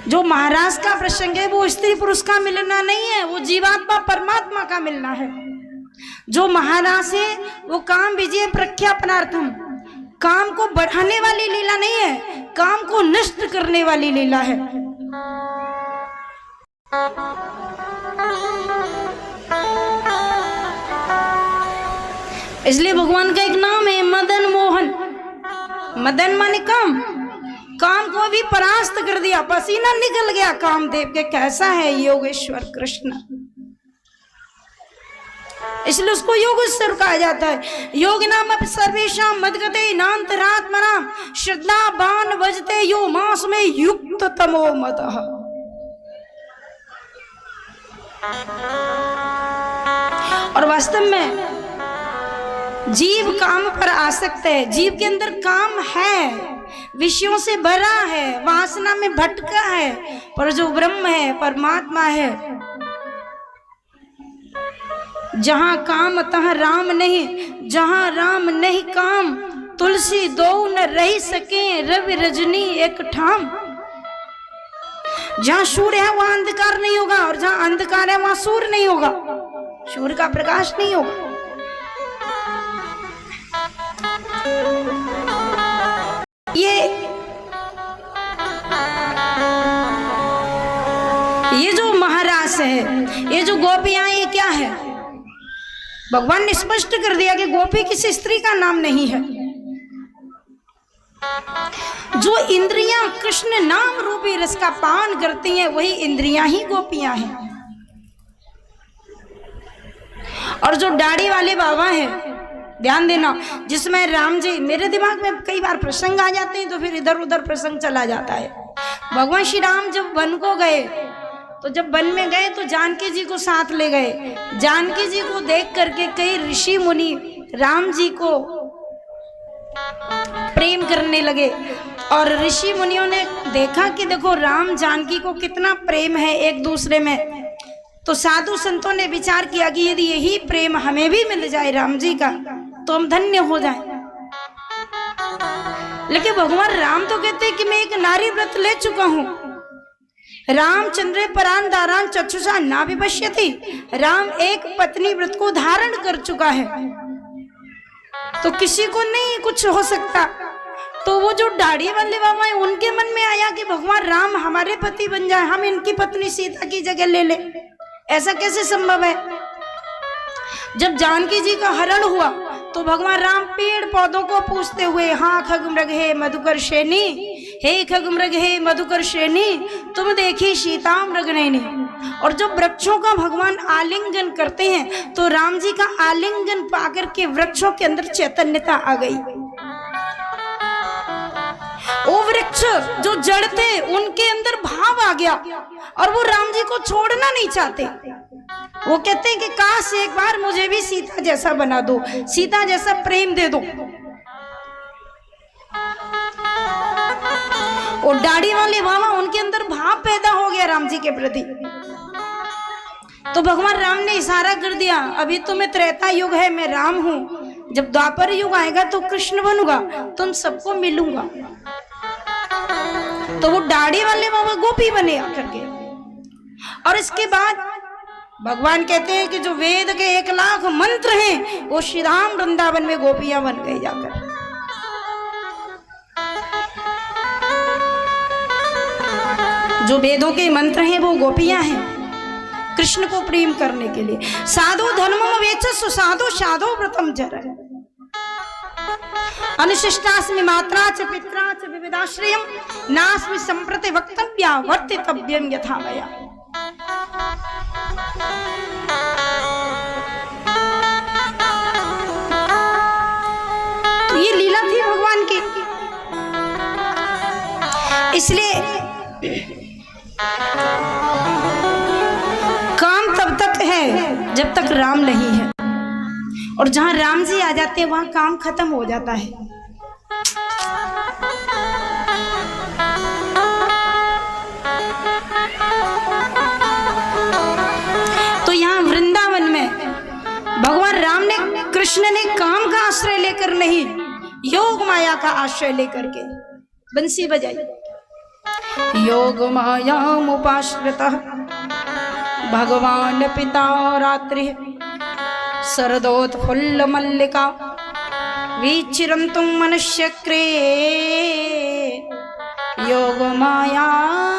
जो महाराज का प्रसंग है वो स्त्री पुरुष का मिलना नहीं है, वो जीवात्मा परमात्मा का मिलना है। जो महाराज है वो काम विजय प्रख्यापनार्थम, काम को बढ़ाने वाली लीला नहीं है, काम को नष्ट करने वाली लीला है। इसलिए भगवान का एक नाम है मदन मोहन। मदन माने काम, काम को भी परास्त कर दिया, पसीना निकल गया कामदेव के। कैसा है योगेश्वर कृष्ण, इसलिए उसको योगेश्वर कहा जाता है। योग नाम सर्वेशा मदगते नान्तरात्मना श्रद्धा बाण बजते यो मास में युक्त तमो मतः। और वास्तव में जीव काम पर आसक्त है, जीव के अंदर काम है, विषयों से भरा है, वासना में भटका है, पर जो ब्रह्म है परमात्मा है, जहां काम तहां राम नहीं, जहां राम नहीं काम, तुलसी दो न रह सके रवि रजनी एक ठाम। जहां सूर्य है वहां अंधकार नहीं होगा, और जहां अंधकार है वहां सूर्य नहीं होगा, सूर्य का प्रकाश नहीं होगा। ये जो महारास है, ये जो गोपियां, ये क्या है? भगवान ने स्पष्ट कर दिया कि गोपी किसी स्त्री का नाम नहीं है। जो इंद्रियां कृष्ण नाम रूपी रस का पान करती हैं वही इंद्रियां ही गोपियां हैं। और जो दाढ़ी वाले बाबा हैं, ध्यान देना, जिसमें राम जी, मेरे दिमाग में कई बार प्रसंग आ जाते हैं तो फिर इधर उधर प्रसंग चला जाता है। भगवान श्री राम जब वन को गए, तो जब वन में गए तो जानकी जी को साथ ले गए। जानकी जी को देख करके कई ऋषि मुनि राम जी को प्रेम करने लगे, और ऋषि मुनियों ने देखा कि देखो राम जानकी को कितना प्रेम है एक दूसरे में। तो साधु संतों ने विचार किया कि यदि यही प्रेम हमें भी मिल जाए राम जी का तो हम धन्य हो जाएं। लेकिन भगवान राम तो कहते हैं कि मैं एक नारी व्रत ले चुका हूं। रामचंद्र परान दारान चक्षुषा ना विपश्यति, राम एक पत्नी व्रत को धारण कर चुका है, तो किसी को नहीं कुछ हो सकता। तो वो जो दाढ़ी वाले बाबा है उनके मन में आया कि भगवान राम हमारे पति बन जाए, हम इनकी पत्नी सीता की जगह ले ले। ऐसा कैसे संभव है? जब जानकी जी का हरण हुआ तो भगवान राम पेड़ पौधों को पूछते हुए, हाँ खगमृग हे मधुकर श्रेणी, हे खगमृग हे मधुकर श्रेणी, तुम देखी सीता मृगनयनी। और जब वृक्षों का भगवान आलिंगन करते हैं तो राम जी का आलिंगन पाकर के वृक्षों के अंदर चैतन्यता आ गई। वो वृक्ष जो जड़ थे उनके अंदर भाव आ गया, और वो राम जी को छोड़ना नहीं चाहते। वो कहते हैं कि काश एक बार मुझे भी सीता जैसा बना दो, सीता जैसा प्रेम दे दो। और दाढ़ी वाले बाबा, उनके अंदर भाव पैदा हो गया राम जी के प्रति। तो भगवान राम ने इशारा कर दिया, अभी तो मैं त्रेता युग है, मैं राम हूं, जब द्वापर युग आएगा तो कृष्ण बनूंगा, तुम सबको मिलूंगा। तो वो दाढ़ी वाले बाबा गोपी बने आकर के। और इसके बाद भगवान कहते हैं कि जो वेद के 1 लाख मंत्र हैं वो श्री राम वृंदावन में गोपियां बन गई जाकर। जो वेदों के मंत्र हैं वो गोपियां हैं कृष्ण को प्रेम करने के लिए। साधु धर्मम वेचस्व साधु साधु व्रतम जर अनुशिष्टास्मि मात्रा च पित्रा च विविधाश्रयम् नास्मि संप्रति वक्तव्या वर्तितव्यं यथा मया। तो ये लीला थी भगवान की। इसलिए काम तब तक है जब तक राम नहीं है, और जहां राम जी आ जाते हैं वहां काम खत्म हो जाता है। तो यहाँ वृंदावन में भगवान राम ने, कृष्ण ने काम का आश्रय लेकर नहीं, योग माया का आश्रय लेकर के बंसी बजाई। योग मायामुपाश्रितः भगवान पिता रात्रि शरदोत्फुल्ल मल्लिका विचिरन्तुं मनुष्यक्रे योग मायामुपाश्रितः।